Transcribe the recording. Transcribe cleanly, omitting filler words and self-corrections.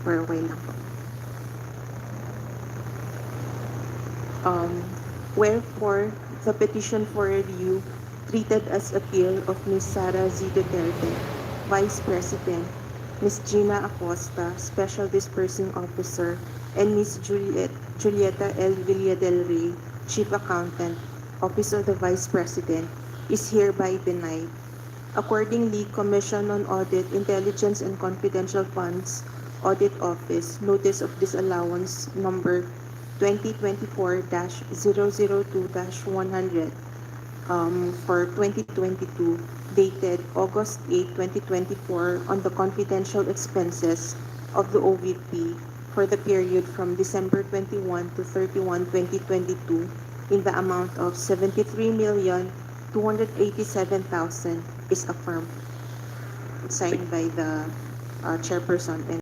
for a while lang po. Wherefore, the petition for review treated as appeal of Ms. Sara Z. Duterte, Vice President, Ms. Gina Acosta, Special Dispersing Officer, and Ms. Julieta L. Villa del Rey, Chief Accountant, Office of the Vice President, is hereby denied. Accordingly, Commission on Audit, Intelligence and Confidential Funds Audit Office, Notice of Disallowance Number 2024-002-100 for 2022, dated August 8, 2024, on the confidential expenses of the OVP for the period from December 21 to 31, 2022, in the amount of 73,287,000 is affirmed. Signed by the chairperson and